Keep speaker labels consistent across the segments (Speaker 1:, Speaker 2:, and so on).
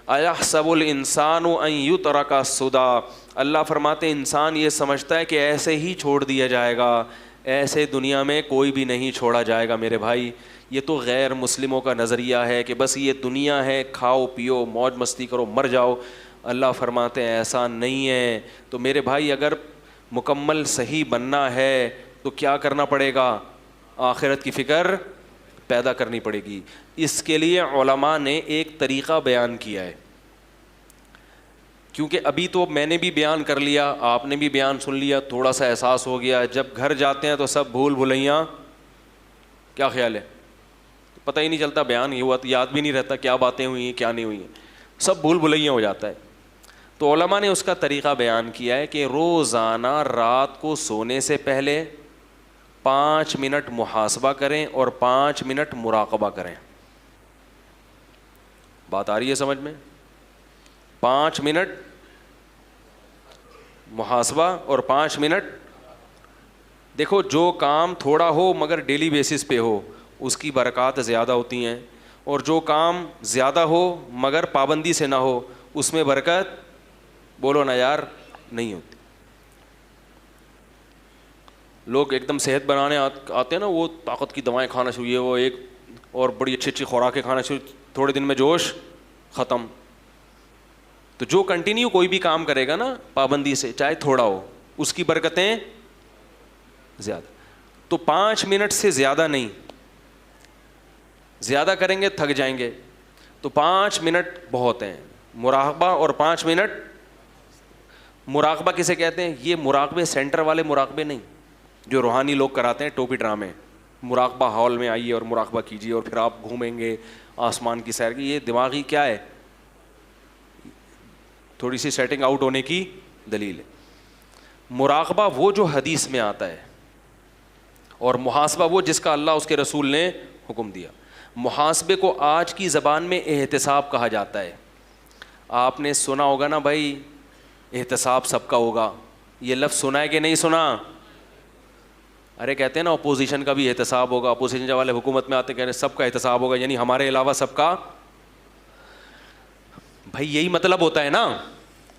Speaker 1: اَيَحْسَبُ الْإِنسَانُ أَن يُتْرَكَ سُدًى، اللہ فرماتے ہیں انسان یہ سمجھتا ہے کہ ایسے ہی چھوڑ دیا جائے گا، ایسے دنیا میں کوئی بھی نہیں چھوڑا جائے گا میرے بھائی۔ یہ تو غیر مسلموں کا نظریہ ہے کہ بس یہ دنیا ہے، کھاؤ پیو موج مستی کرو مر جاؤ۔ اللہ فرماتے ہیں ایسا نہیں ہے۔ تو میرے بھائی اگر مکمل صحیح بننا ہے تو کیا کرنا پڑے گا؟ آخرت کی فکر پیدا کرنی پڑے گی۔ اس کے لیے علماء نے ایک طریقہ بیان کیا ہے، کیونکہ ابھی تو میں نے بھی بیان کر لیا، آپ نے بھی بیان سن لیا، تھوڑا سا احساس ہو گیا۔ جب گھر جاتے ہیں تو سب بھول بھلیاں، کیا خیال ہے؟ پتہ ہی نہیں چلتا، بیان یہ ہوا تو یاد بھی نہیں رہتا کیا باتیں ہوئی ہیں کیا نہیں ہوئی ہیں، سب بھول بھلیاں ہو جاتا ہے۔ تو علماء نے اس کا طریقہ بیان کیا ہے کہ روزانہ رات کو سونے سے پہلے 5 منٹ محاسبہ کریں اور 5 منٹ مراقبہ کریں۔ بات آ رہی ہے سمجھ میں؟ 5 منٹ محاسبہ اور 5 منٹ، دیکھو جو کام تھوڑا ہو مگر ڈیلی بیسس پہ ہو اس کی برکات زیادہ ہوتی ہیں، اور جو کام زیادہ ہو مگر پابندی سے نہ ہو اس میں برکت، بولو نا یار، نہیں ہوتی۔ لوگ ایک دم صحت بنانے آتے ہیں نا، وہ طاقت کی دوائیں کھانا شروع ہے، وہ ایک اور بڑی اچھی اچھی خوراکیں کھانا شروع، تھوڑے دن میں جوش ختم۔ تو جو کنٹینیو کوئی بھی کام کرے گا نا پابندی سے، چاہے تھوڑا ہو، اس کی برکتیں زیادہ۔ تو 5 منٹ سے زیادہ نہیں، زیادہ کریں گے تھک جائیں گے، تو 5 منٹ بہت ہیں۔ مراقبہ اور 5 منٹ مراقبہ کسے کہتے ہیں؟ یہ مراقبے سینٹر والے مراقبے نہیں جو روحانی لوگ کراتے ہیں ٹوپی ڈرامے، مراقبہ ہال میں آئیے اور مراقبہ کیجیے اور پھر آپ گھومیں گے آسمان کی سیر کی، یہ دماغی کیا ہے، تھوڑی سی سیٹنگ آؤٹ ہونے کی دلیل ہے۔ مراقبہ وہ جو حدیث میں آتا ہے، اور محاسبہ وہ جس کا اللہ اس کے رسول نے حکم دیا۔ محاسبے کو آج کی زبان میں احتساب کہا جاتا ہے۔ آپ نے سنا ہوگا نا بھائی، احتساب سب کا ہوگا، یہ لفظ سنا ہے کہ نہیں سنا؟ ارے کہتے ہیں نا اپوزیشن کا بھی احتساب ہوگا، اپوزیشن والے حکومت میں آتے کہہ رہے ہیں سب کا احتساب ہوگا، یعنی ہمارے علاوہ سب کا۔ بھائی یہی مطلب ہوتا ہے نا،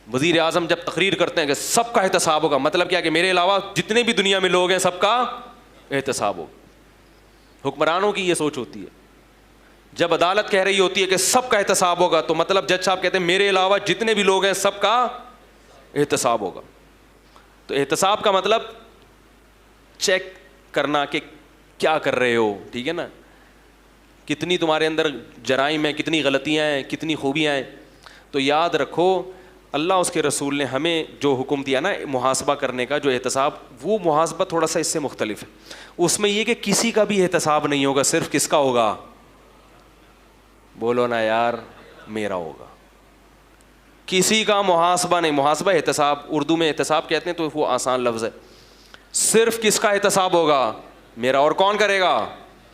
Speaker 1: وزیر اعظم جب تقریر کرتے ہیں کہ سب کا احتساب ہوگا، مطلب کیا کہ میرے علاوہ جتنے بھی دنیا میں لوگ ہیں سب کا احتساب ہوگا۔ حکمرانوں کی یہ سوچ ہوتی ہے۔ جب عدالت کہہ رہی ہوتی ہے کہ سب کا احتساب ہوگا تو مطلب جج صاحب کہتے ہیں میرے علاوہ جتنے بھی لوگ ہیں سب کا احتساب ہوگا۔ تو احتساب کا مطلب چیک کرنا کہ کیا کر رہے ہو، ٹھیک ہے نا، کتنی تمہارے اندر جرائم ہیں، کتنی غلطیاں ہیں، کتنی خوبیاں ہیں۔ تو یاد رکھو اللہ اس کے رسول نے ہمیں جو حکم دیا نا محاسبہ کرنے کا، جو احتساب، وہ محاسبہ تھوڑا سا اس سے مختلف ہے۔ اس میں یہ کہ کسی کا بھی احتساب نہیں ہوگا، صرف کس کا ہوگا؟ بولو نا یار، میرا ہوگا۔ کسی کا محاسبہ نہیں، محاسبہ احتساب، اردو میں احتساب کہتے ہیں تو وہ آسان لفظ ہے۔ صرف کس کا احتساب ہوگا؟ میرا۔ اور کون کرے گا؟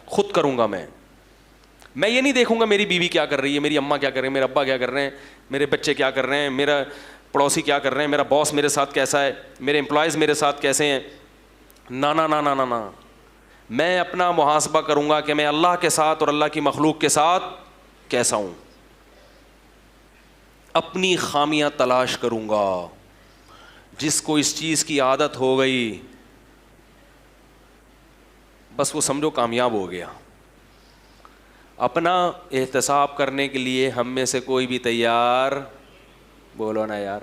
Speaker 1: خود کروں گا میں یہ نہیں دیکھوں گا میری بیوی کیا کر رہی ہے، میری اماں کیا کر رہے ہیں، میرے ابا کیا کر رہے ہیں، میرے بچے کیا کر رہے ہیں، میرا پڑوسی کیا کر رہے ہیں، میرا باس میرے ساتھ کیسا ہے، میرے امپلائیز میرے ساتھ کیسے ہیں۔ نا نا نا نا نا نا، میں اپنا محاسبہ کروں گا کہ میں اللہ کے ساتھ اور اللہ کی مخلوق کے ساتھ کیسا ہوں، اپنی خامیاں تلاش کروں گا۔ جس کو اس چیز کی عادت ہو گئی بس وہ سمجھو کامیاب ہو گیا۔ اپنا احتساب کرنے کے لیے ہم میں سے کوئی بھی تیار، بولو نا یار،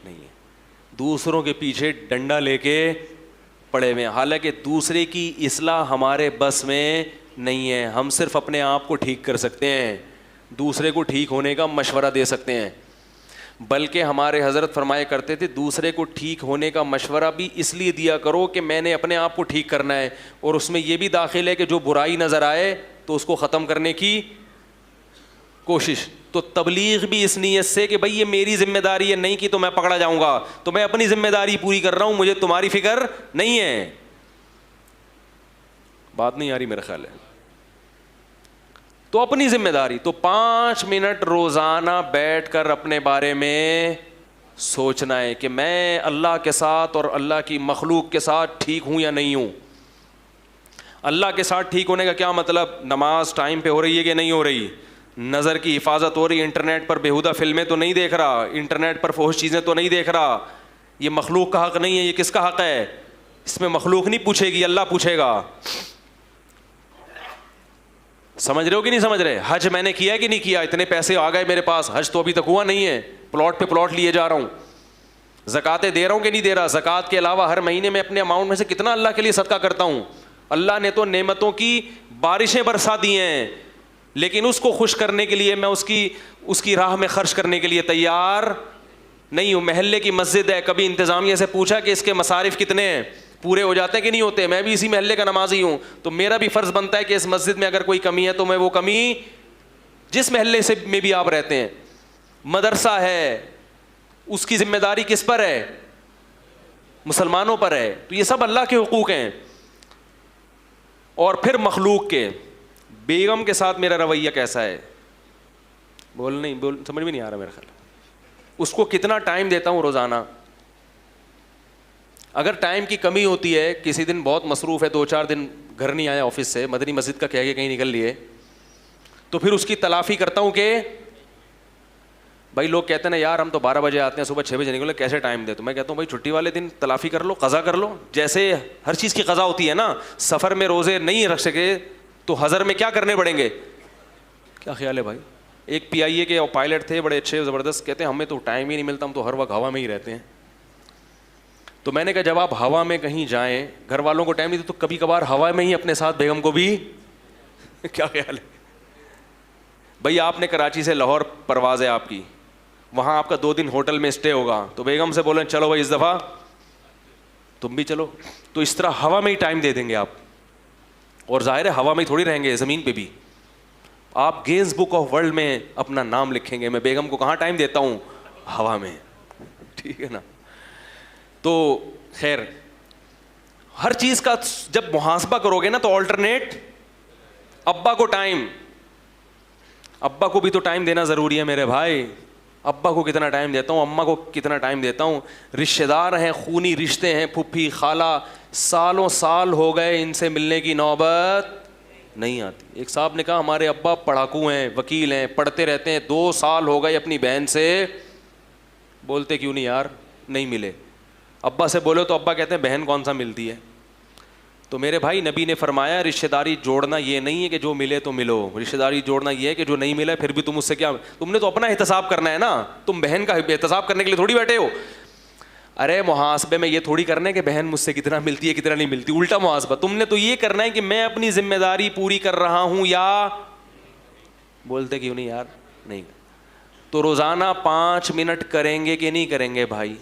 Speaker 1: نہیں ہے۔ دوسروں کے پیچھے ڈنڈا لے کے پڑے ہوئے ہیں، حالانکہ دوسرے کی اصلاح ہمارے بس میں نہیں ہے۔ ہم صرف اپنے آپ کو ٹھیک کر سکتے ہیں، دوسرے کو ٹھیک ہونے کا مشورہ دے سکتے ہیں۔ بلکہ ہمارے حضرت فرمایا کرتے تھے دوسرے کو ٹھیک ہونے کا مشورہ بھی اس لیے دیا کرو کہ میں نے اپنے آپ کو ٹھیک کرنا ہے، اور اس میں یہ بھی داخل ہے کہ جو برائی نظر آئے تو اس کو ختم کرنے کی کوشش۔ تو تبلیغ بھی اس نیت سے کہ بھئی یہ میری ذمہ داری ہے، نہیں کی تو میں پکڑا جاؤں گا، تو میں اپنی ذمہ داری پوری کر رہا ہوں، مجھے تمہاری فکر نہیں ہے۔ بات نہیں آ رہی میرا خیال ہے۔ تو اپنی ذمہ داری، تو 5 منٹ روزانہ بیٹھ کر اپنے بارے میں سوچنا ہے کہ میں اللہ کے ساتھ اور اللہ کی مخلوق کے ساتھ ٹھیک ہوں یا نہیں ہوں۔ اللہ کے ساتھ ٹھیک ہونے کا کیا مطلب؟ نماز ٹائم پہ ہو رہی ہے کہ نہیں ہو رہی، نظر کی حفاظت ہو رہی ہے, انٹرنیٹ پر بیہودہ فلمیں تو نہیں دیکھ رہا, انٹرنیٹ پر فحش چیزیں تو نہیں دیکھ رہا. یہ مخلوق کا حق نہیں ہے, یہ کس کا حق ہے؟ اس میں مخلوق نہیں پوچھے گی, اللہ پوچھے گا. سمجھ رہے ہو کہ نہیں سمجھ رہے؟ حج میں نے کیا کہ نہیں کیا؟ اتنے پیسے آ گئے میرے پاس, حج تو ابھی تک ہوا نہیں ہے, پلاٹ پہ پلاٹ لیے جا رہا ہوں. زکاتیں دے رہا ہوں کہ نہیں دے رہا؟ زکات کے علاوہ ہر مہینے میں اپنے اماؤنٹ میں سے کتنا اللہ کے لیے صدقہ کرتا ہوں. اللہ نے تو نعمتوں کی بارشیں برسا دی ہیں, لیکن اس کو خوش کرنے کے لیے میں اس کی راہ میں خرچ کرنے کے لیے تیار نہیں ہوں. محلے کی مسجد ہے, کبھی انتظامیہ سے پوچھا کہ اس کے مصارف کتنے ہیں, پورے ہو جاتے ہیں کہ نہیں ہوتے؟ میں بھی اسی محلے کا نمازی ہوں, تو میرا بھی فرض بنتا ہے کہ اس مسجد میں اگر کوئی کمی ہے تو میں وہ کمی, جس محلے سے میں بھی آپ رہتے ہیں, مدرسہ ہے, اس کی ذمہ داری کس پر ہے؟ مسلمانوں پر ہے. تو یہ سب اللہ کے حقوق ہیں. اور پھر مخلوق کے, بیگم کے ساتھ میرا رویہ کیسا ہے؟ سمجھ میں نہیں آ رہا میرا خیال. اس کو کتنا ٹائم دیتا ہوں روزانہ. اگر ٹائم کی کمی ہوتی ہے, کسی دن بہت مصروف ہے, 2-4 دن گھر نہیں آیا آفس سے, مدنی مسجد کا کہہ کے کہیں نکل لیے, تو پھر اس کی تلافی کرتا ہوں کہ بھائی لوگ کہتے ہیں نا یار ہم تو 12 بجے آتے ہیں, صبح 6 بجے نکلے, کیسے ٹائم دے؟ تو میں کہتا ہوں بھائی چھٹی والے دن تلافی کر لو, قضا کر لو. جیسے ہر چیز کی قضا ہوتی ہے نا, سفر میں روزے نہیں رکھ سکے تو حضر میں کیا کرنے پڑیں گے؟ کیا خیال ہے بھائی؟ ایک PIA کے پائلٹ تھے بڑے اچھے زبردست, کہتے ہیں ہمیں تو ٹائم ہی نہیں ملتا, ہم تو ہر وقت ہوا میں ہی رہتے ہیں. تو میں نے کہا جب آپ ہوا میں کہیں جائیں, گھر والوں کو ٹائم نہیں دے تو کبھی کبھار ہوا میں ہی اپنے ساتھ بیگم کو بھی کیا خیال ہے بھائی؟ آپ نے کراچی سے لاہور پرواز ہے آپ کی, وہاں آپ کا 2 دن ہوٹل میں اسٹے ہوگا, تو بیگم سے بولیں چلو بھائی اس دفعہ تم بھی چلو, تو اس طرح ہوا میں ہی ٹائم دے دیں گے آپ. اور ظاہر ہے ہوا میں ہی تھوڑی رہیں گے, زمین پہ بھی. آپ گینز بک آف ورلڈ میں اپنا نام لکھیں گے, میں بیگم کو کہاں ٹائم دیتا ہوں؟ ہوا میں. ٹھیک ہے نا؟ تو خیر, ہر چیز کا جب محاسبہ کرو گے نا تو آلٹرنیٹ. ابا کو ٹائم, ابا کو بھی تو ٹائم دینا ضروری ہے میرے بھائی. ابا کو کتنا ٹائم دیتا ہوں, اماں کو کتنا ٹائم دیتا ہوں. رشتہ دار ہیں, خونی رشتے ہیں, پھپھی خالہ, سالوں سال ہو گئے, ان سے ملنے کی نوبت نہیں آتی. ایک صاحب نے کہا ہمارے ابا پڑھاکو ہیں, وکیل ہیں, پڑھتے رہتے ہیں, 2 سال ہو گئے اپنی بہن سے بولتے کیوں نہیں یار, نہیں ملے. ابا سے بولو تو ابا کہتے ہیں بہن کون سا ملتی ہے. تو میرے بھائی نبی نے فرمایا رشتہ داری جوڑنا یہ نہیں ہے کہ جو ملے تو ملو, رشتہ داری جوڑنا یہ ہے کہ جو نہیں ملا پھر بھی تم اس سے کیا, تم نے تو اپنا احتساب کرنا ہے نا, تم بہن کا احتساب کرنے کے لیے تھوڑی بیٹھے ہو. ارے محاسبے میں یہ تھوڑی کرنا ہے کہ بہن مجھ سے کتنا ملتی ہے کتنا نہیں ملتی, الٹا محاسبہ تم نے تو یہ کرنا ہے کہ میں اپنی ذمہ داری پوری کر رہا ہوں یا بولتے کیوں نہیں یار نہیں. تو روزانہ 5 منٹ کریں گے کہ نہیں کریں گے بھائی؟